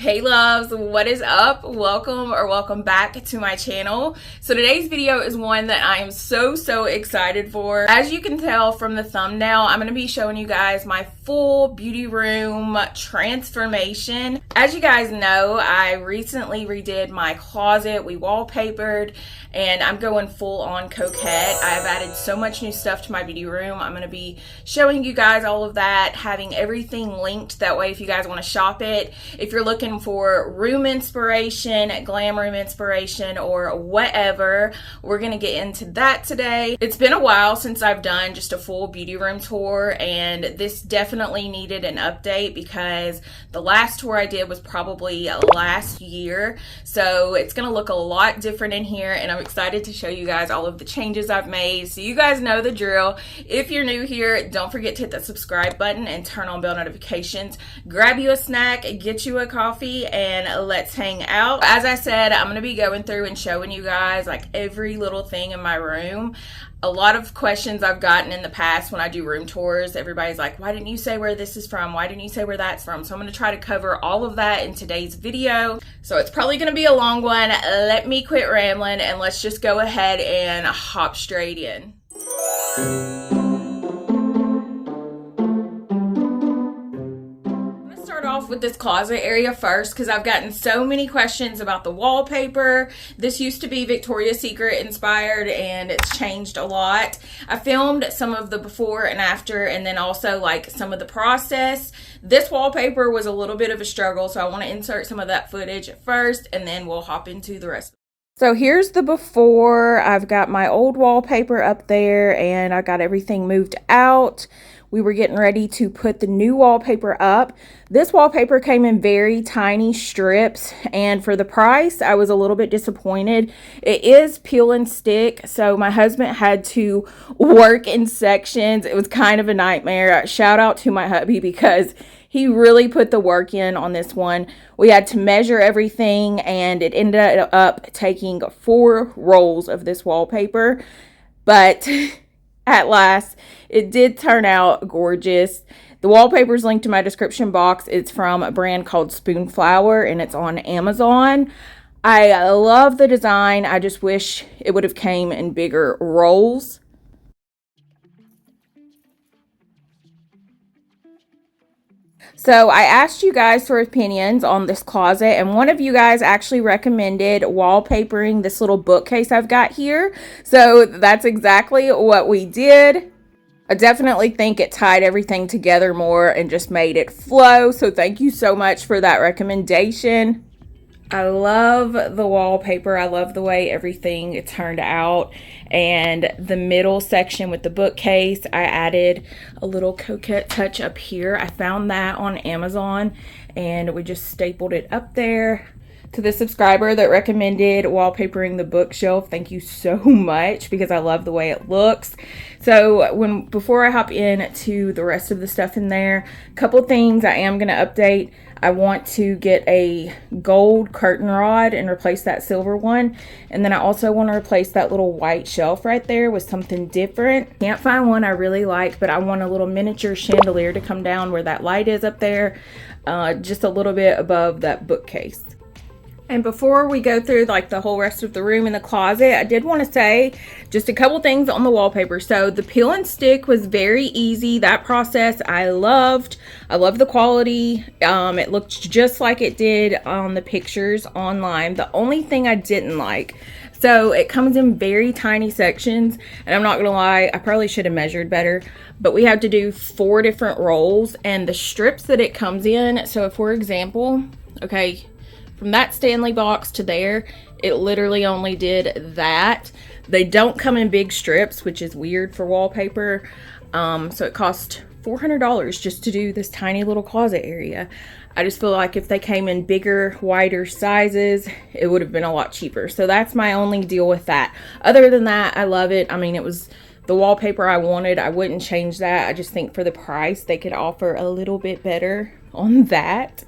Hey loves, what is up? Welcome back to my channel. So today's video is one that I am so excited for. As you can tell from the thumbnail, I'm going to be showing you guys my full beauty room transformation. As you guys know, I recently redid my closet. We wallpapered and I'm going full on coquette. I've added so much new stuff to my beauty room. I'm going to be showing you guys all of that, having everything linked. That way if you guys want to shop it, if you're looking for room inspiration, glam room inspiration, or whatever, we're going to get into that today. It's been a while since I've done just a full beauty room tour, and this definitely needed an update because the last tour I did was probably last year. So it's going to look a lot different in here, and I'm excited to show you guys all of the changes I've made. So you guys know the drill. If you're new here, don't forget to hit the subscribe button and turn on bell notifications. Grab you a snack, get you a coffee, and let's hang out. As I said, I'm going to be going through and showing you guys like every little thing in my room. A lot of questions I've gotten in the past when I do room tours, everybody's like, why didn't you say where this is from? Why didn't you say where that's from? So I'm going to try to cover all of that in today's video. So it's probably going to be a long one. Let me quit rambling and let's just go ahead and hop straight in. Off with this closet area first because I've gotten so many questions about the wallpaper. This used to be Victoria's Secret inspired and it's changed a lot. I filmed some of the before and after, and then also like some of the process. This wallpaper was a little bit of a struggle, so I want to insert some of that footage first and then we'll hop into the rest. So here's the before. I've got my old wallpaper up there and I got everything moved out. We were getting ready to put the new wallpaper up. This wallpaper came in very tiny strips, and for the price, I was a little bit disappointed. It is peel and stick, so my husband had to work in sections. It was kind of a nightmare. Shout out to my hubby because he really put the work in on this one. We had to measure everything, and it ended up taking 4 rolls of this wallpaper, but at last, it did turn out gorgeous. The wallpaper is linked in my description box. It's from a brand called Spoonflower and it's on Amazon. I love the design. I just wish it would have came in bigger rolls. So I asked you guys for opinions on this closet, and one of you guys actually recommended wallpapering this little bookcase I've got here. So that's exactly what we did. I definitely think it tied everything together more and just made it flow. So thank you so much for that recommendation. I love the wallpaper. I love the way everything turned out. And the middle section with the bookcase, I added a little coquette touch up here. I found that on Amazon and we just stapled it up there. To the subscriber that recommended wallpapering the bookshelf, thank you so much because I love the way it looks. So before I hop into the rest of the stuff in there, a couple things I am going to update. I want to get a gold curtain rod and replace that silver one. And then I also want to replace that little white shelf right there with something different. Can't find one I really like, but I want a little miniature chandelier to come down where that light is up there, just a little bit above that bookcase. And before we go through like the whole rest of the room in the closet, I did want to say just a couple things on the wallpaper. So the peel and stick was very easy. That process I loved. I love the quality. It looked just like it did on the pictures online. The only thing I didn't like, so it comes in very tiny sections, and I'm not gonna lie, I probably should have measured better, but we had to do 4 different rolls, and the strips that it comes in, so for example, okay, from that Stanley box to there, it literally only did that. They don't come in big strips, which is weird for wallpaper. So it cost $400 just to do this tiny little closet area. I just feel like if they came in bigger, wider sizes, it would have been a lot cheaper. So that's my only deal with that. Other than that, I love it. I mean, it was the wallpaper I wanted. I wouldn't change that. I just think for the price, they could offer a little bit better on that.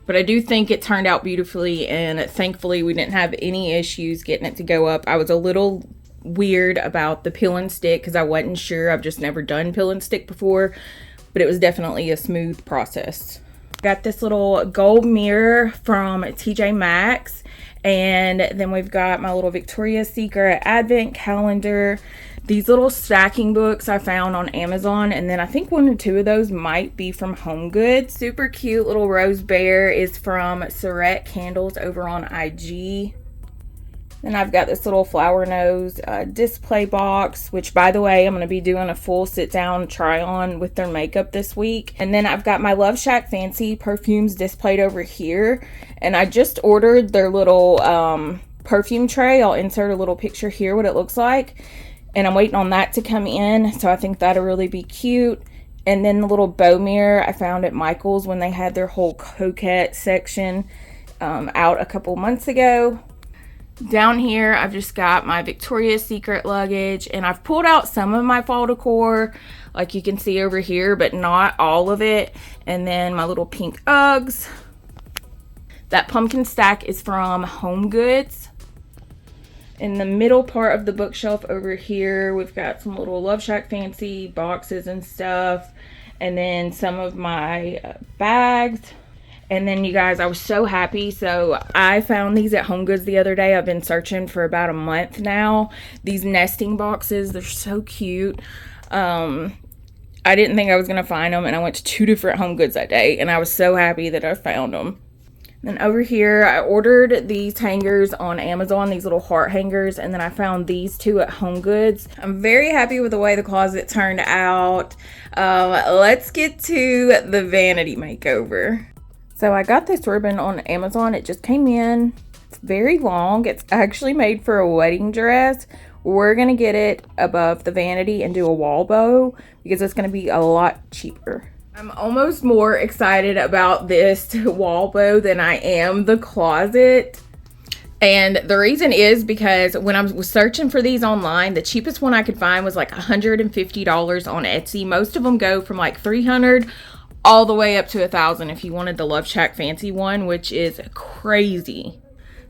But I do think it turned out beautifully, and thankfully we didn't have any issues getting it to go up. I was a little weird about the peel and stick because I wasn't sure. I've just never done peel and stick before, but it was definitely a smooth process. Got this little gold mirror from TJ Maxx. And then we've got my little Victoria's Secret advent calendar. These little stacking books I found on Amazon, and then I think 1 or 2 of those might be from HomeGoods. Super cute little rose bear is from Surette Candles over on IG. Then I've got this little flower nose display box, which, by the way, I'm going to be doing a full sit down try on with their makeup this week. And then I've got my Loveshackfancy perfumes displayed over here, and I just ordered their little perfume tray. I'll insert a little picture here what it looks like, and I'm waiting on that to come in, so I think that'll really be cute. And then the little bow mirror I found at Michael's when they had their whole coquette section out a couple months ago. Down here, I've just got my Victoria's Secret luggage, and I've pulled out some of my fall decor, like you can see over here, but not all of it. And then my little pink Uggs. That pumpkin stack is from HomeGoods. In the middle part of the bookshelf over here, we've got some little Loveshackfancy boxes and stuff, and then some of my bags. And then, you guys, I was so happy. So I found these at HomeGoods the other day. I've been searching for about a month now. These nesting boxes, they're so cute. I didn't think I was going to find them, and I went to 2 different HomeGoods that day, and I was so happy that I found them. And over here, I ordered these hangers on Amazon, these little heart hangers, and then I found these 2 at HomeGoods. I'm very happy with the way the closet turned out. Let's get to the vanity makeover. So I got this ribbon on Amazon. It just came in. It's very long. It's actually made for a wedding dress. We're going to get it above the vanity and do a wall bow because it's going to be a lot cheaper. I'm almost more excited about this wall bow than I am the closet. And the reason is because when I was searching for these online, the cheapest one I could find was like $150 on Etsy. Most of them go from like $300 all the way up to $1,000 if you wanted the Loveshackfancy one, which is crazy.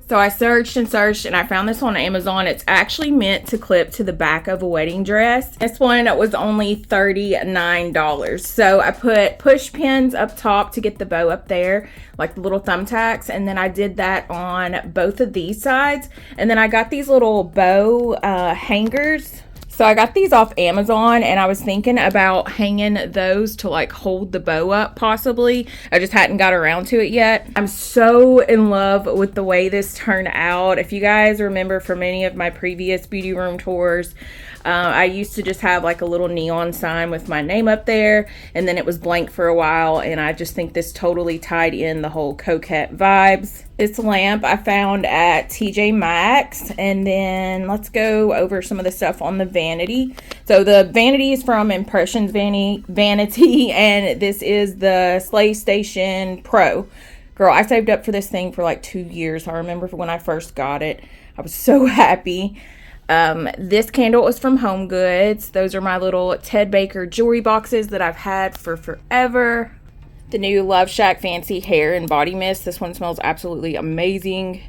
So I searched and searched, and I found this on Amazon. It's actually meant to clip to the back of a wedding dress. This one was only $39. So I put push pins up top to get the bow up there, like the little thumbtacks, and then I did that on both of these sides. And then I got these little bow hangers. So I got these off Amazon, and I was thinking about hanging those to like hold the bow up possibly. I just hadn't got around to it yet. I'm so in love with the way this turned out. If you guys remember from any of my previous beauty room tours, I used to just have like a little neon sign with my name up there, and then it was blank for a while, and I just think this totally tied in the whole coquette vibes. This lamp I found at TJ Maxx, and then let's go over some of the stuff on the vanity. So the vanity is from Impressions Vanity, and this is the Slay Station Pro. Girl, I saved up for this thing for like 2 years. I remember when I first got it. I was so happy. This candle was from HomeGoods. Those are my little Ted Baker jewelry boxes that I've had for forever. The new Loveshackfancy hair and body mist. This one smells absolutely amazing.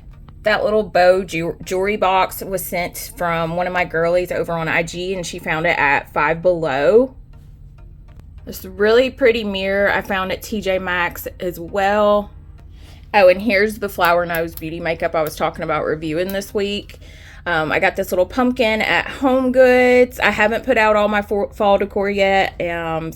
That little bow jewelry box was sent from one of my girlies over on IG, and she found it at Five Below. This really pretty mirror I found at TJ Maxx as well. Oh, and here's the flower nose beauty makeup I was talking about reviewing this week. I got this little pumpkin at HomeGoods. I haven't put out all my fall decor yet.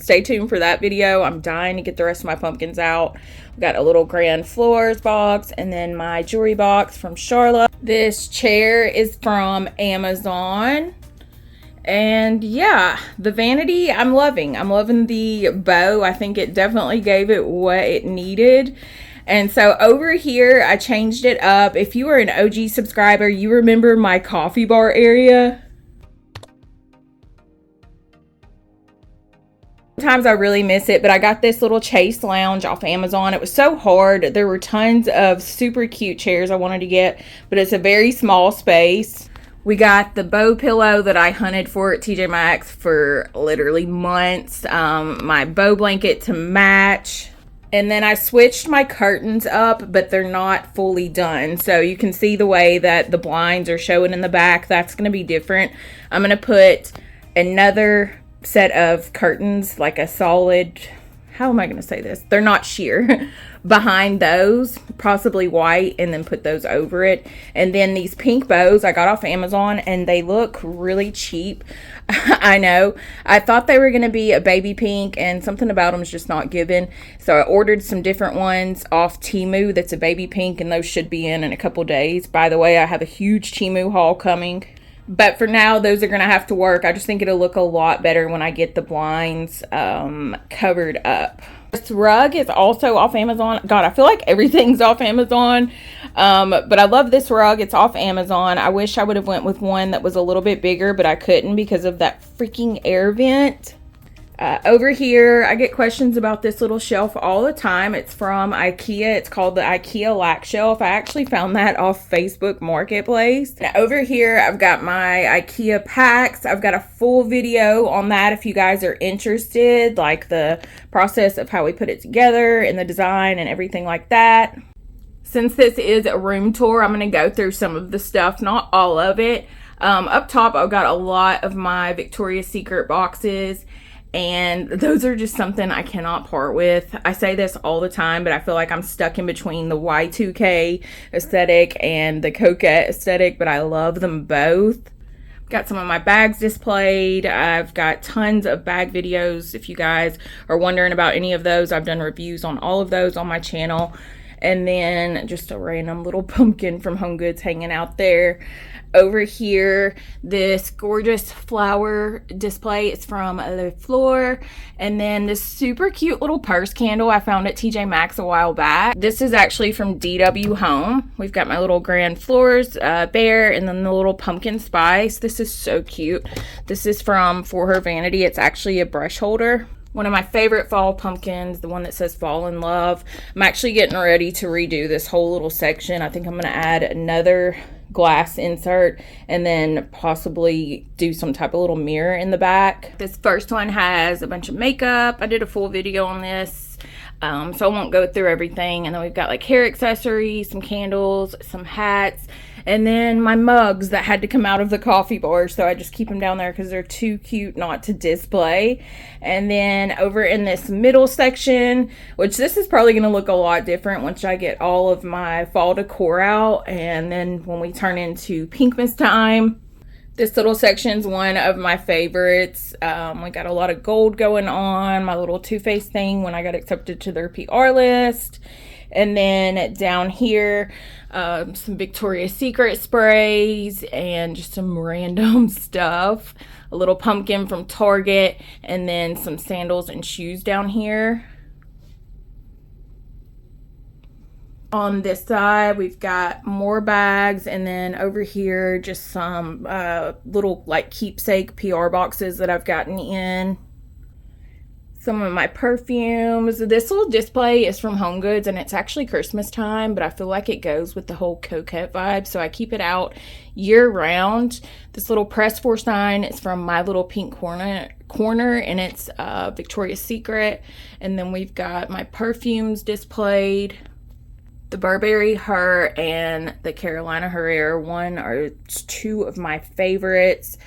Stay tuned for that video. I'm dying to get the rest of my pumpkins out. We got a little Grand Floors box, and then my jewelry box from Charlotte. This chair is from Amazon. And yeah, the vanity I'm loving. I'm loving the bow. I think it definitely gave it what it needed. And so over here, I changed it up. If you are an OG subscriber, you remember my coffee bar area. Sometimes I really miss it, but I got this little Chase lounge off Amazon. It was so hard. There were tons of super cute chairs I wanted to get, but it's a very small space. We got the bow pillow that I hunted for at TJ Maxx for literally months. My bow blanket to match. And then I switched my curtains up, but they're not fully done. So you can see the way that the blinds are showing in the back. That's going to be different. I'm going to put another set of curtains, like a solid, how am I going to say this? They're not sheer. Behind those, possibly white, and then put those over it. And then these pink bows I got off Amazon, and they look really cheap. I know. I thought they were going to be a baby pink, and something about them is just not given. So I ordered some different ones off Temu that's a baby pink, and those should be in a couple days. By the way, I have a huge Temu haul coming. But for now, those are going to have to work. I just think it'll look a lot better when I get the blinds covered up. This rug is also off Amazon. God, I feel like everything's off Amazon. But I love this rug. It's off Amazon. I wish I would have went with one that was a little bit bigger, but I couldn't because of that freaking air vent. Over here, I get questions about this little shelf all the time. It's from IKEA. It's called the IKEA Lack Shelf. I actually found that off Facebook Marketplace. Now, over here, I've got my IKEA packs. I've got a full video on that if you guys are interested, like the process of how we put it together and the design and everything like that. Since this is a room tour, I'm going to go through some of the stuff, not all of it. Up top, I've got a lot of my Victoria's Secret boxes. And those are just something I cannot part with. I say this all the time, but I feel like I'm stuck in between the Y2K aesthetic and the coquette aesthetic, but I love them both. Got some of my bags displayed. I've got tons of bag videos. If you guys are wondering about any of those, I've done reviews on all of those on my channel. And then just a random little pumpkin from HomeGoods hanging out there. Over here, this gorgeous flower display is from Le Fleur. And then this super cute little purse candle I found at TJ Maxx a while back. This is actually from DW Home. We've got my little grand flowers bear and then the little pumpkin spice. This is so cute. This is from For Her Vanity. It's actually a brush holder. One of my favorite fall pumpkins, the one that says Fall in Love. I'm actually getting ready to redo this whole little section. I think I'm going to add another glass insert and then possibly do some type of little mirror in the back. This first one has a bunch of makeup. I did a full video on this, so I won't go through everything. And then we've got like hair accessories, some candles, some hats, and then my mugs that had to come out of the coffee bar, so I just keep them down there because they're too cute not to display. And then over in this middle section, which this is probably going to look a lot different once I get all of my fall decor out, and then when we turn into Pinkmas time. This little section's one of my favorites. We got a lot of gold going on, my little Too Faced thing when I got accepted to their PR list. And then down here, some Victoria's Secret sprays and just some random stuff. A little pumpkin from Target, and then some sandals and shoes down here. On this side, we've got more bags, and then over here, just some little like keepsake PR boxes that I've gotten in. Some of my perfumes. This little display is from HomeGoods, and it's actually Christmas time, but I feel like it goes with the whole coquette vibe, so I keep it out year round. This little press for sign is from My Little Pink Corner, and it's Victoria's Secret. And then we've got my perfumes displayed. The Burberry Her and the Carolina Herrera one are two of my favorites.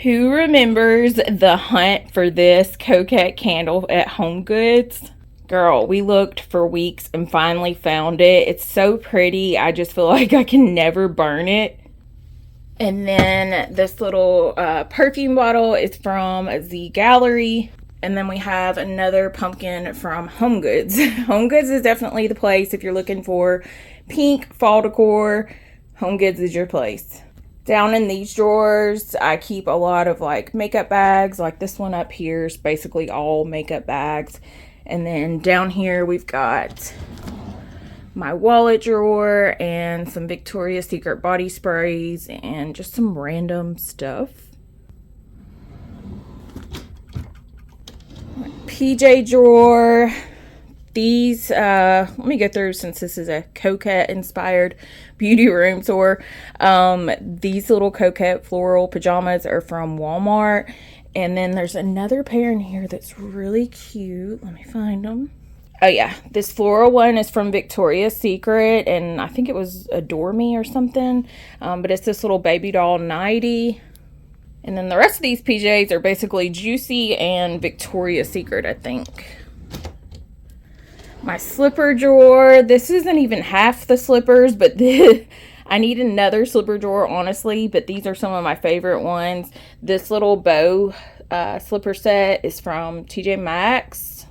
Who remembers the hunt for this coquette candle at HomeGoods? Girl, we looked for weeks and finally found it. It's so pretty. I just feel like I can never burn it. And then this little perfume bottle is from the Gallery. And then we have another pumpkin from HomeGoods. HomeGoods is definitely the place if you're looking for pink fall decor. HomeGoods is your place. Down in these drawers, I keep a lot of like makeup bags. Like this one up here is basically all makeup bags. And then down here we've got my wallet drawer and some Victoria's Secret body sprays and just some random stuff. PJ drawer. These, let me go through since this is a coquette-inspired beauty room tour. These little coquette floral pajamas are from Walmart. And then there's another pair in here that's really cute. Let me find them. Oh yeah, this floral one is from Victoria's Secret, and I think it was Adore Me or something. But it's this little baby doll nightie. And then the rest of these PJs are basically Juicy and Victoria's Secret, I think. My slipper drawer. This isn't even half the slippers, but I need another slipper drawer, honestly, but these are some of my favorite ones. This little bow slipper set is from TJ Maxx.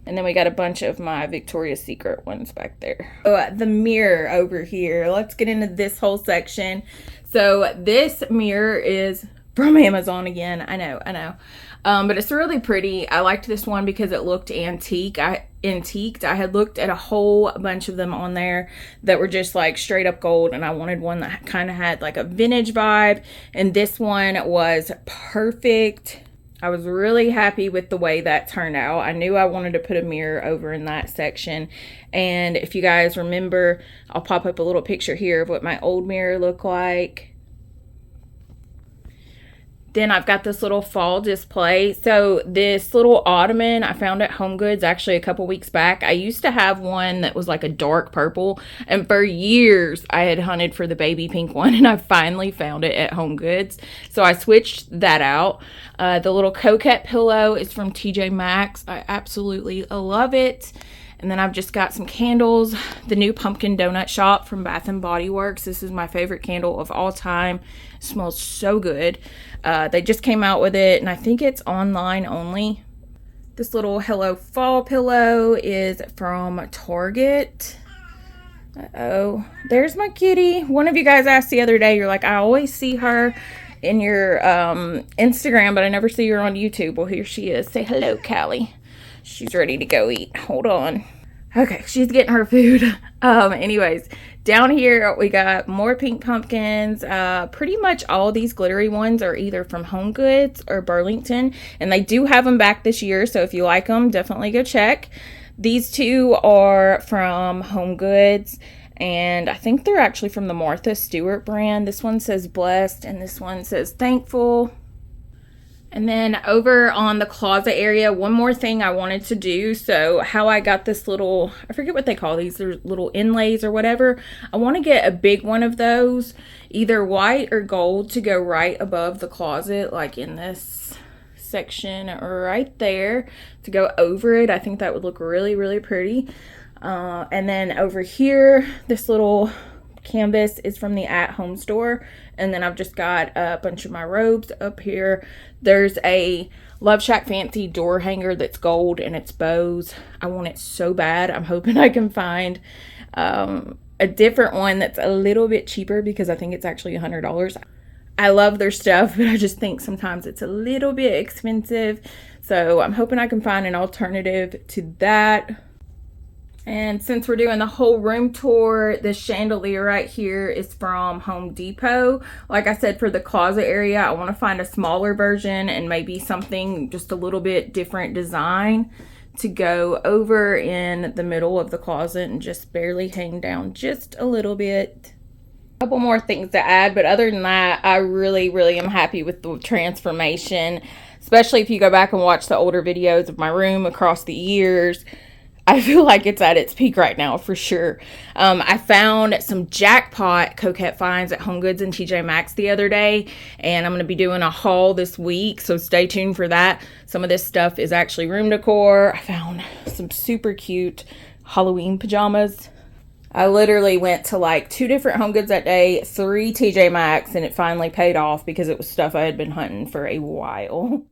And then we got a bunch of my Victoria's Secret ones back there. Oh, the mirror over here. Let's get into this whole section. So this mirror is from Amazon again. I know. But it's really pretty. I liked this one because it looked antiqued. I had looked at a whole bunch of them on there that were just like straight up gold, and I wanted one that kind of had like a vintage vibe, and this one was perfect. I was really happy with the way that turned out. I knew I wanted to put a mirror over in that section. And if you guys remember, I'll pop up a little picture here of what my old mirror looked like. Then I've got this little fall display. So this little ottoman I found at HomeGoods actually a couple weeks back. I used to have one that was like a dark purple, and for years I had hunted for the baby pink one, and I finally found it at HomeGoods. So I switched that out. The little coquette pillow is from TJ Maxx. I absolutely love it. And then I've just got some candles. The new pumpkin donut shop from Bath & Body Works. This is my favorite candle of all time. It smells so good. They just came out with it, and I think it's online only. This little Hello Fall pillow is from Target. Uh-oh. There's my kitty. One of you guys asked the other day, you're like, I always see her in your Instagram, but I never see her on YouTube. Well, here she is. Say hello, Callie. She's ready to go eat. Hold on. Okay, she's getting her food. Anyways, down here we got more pink pumpkins. Pretty much all these glittery ones are either from HomeGoods or Burlington, and they do have them back this year, so if you like them, definitely go check. These two are from HomeGoods, and I think they're actually from the Martha Stewart brand. This one says blessed, and this one says thankful. And then over on the closet area, one more thing I wanted to do. So how I got this little, I forget what they call these, they're little inlays or whatever. I want to get a big one of those, either white or gold, to go right above the closet, like in this section right there, to go over it. I think that would look really, really pretty. And then over here, this little canvas is from the At Home store, and then I've just got a bunch of my robes up here. There's a Loveshackfancy door hanger that's gold and it's bows. I want it so bad. I'm hoping I can find a different one that's a little bit cheaper, because I think it's actually $100. I love their stuff, but I just think sometimes it's a little bit expensive, so I'm hoping I can find an alternative to that. And since we're doing the whole room tour, this chandelier right here is from Home Depot. Like I said, for the closet area, I want to find a smaller version and maybe something just a little bit different design to go over in the middle of the closet and just barely hang down just a little bit. A couple more things to add, but other than that, I really, really am happy with the transformation, especially if you go back and watch the older videos of my room across the years. I feel like it's at its peak right now, for sure. I found some jackpot coquette finds at HomeGoods and TJ Maxx the other day, and I'm going to be doing a haul this week, so stay tuned for that. Some of this stuff is actually room decor. I found some super cute Halloween pajamas. I literally went to like 2 different HomeGoods that day, 3 TJ Maxx, and it finally paid off because it was stuff I had been hunting for a while.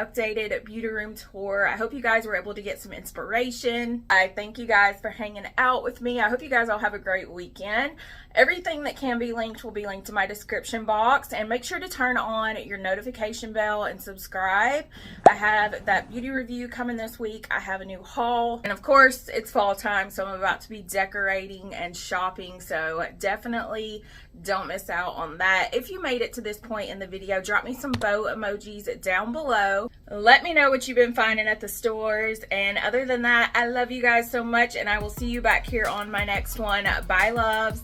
updated beauty room tour. I hope you guys were able to get some inspiration. I thank you guys for hanging out with me. I hope you guys all have a great weekend. Everything that can be linked will be linked to my description box, and make sure to turn on your notification bell and subscribe. I have that beauty review coming this week. I have a new haul, and of course it's fall time, so I'm about to be decorating and shopping, so definitely don't miss out on that. If you made it to this point in the video, drop me some bow emojis down below. Let me know what you've been finding at the stores, and other than that, I love you guys so much, and I will see you back here on my next one. Bye, loves.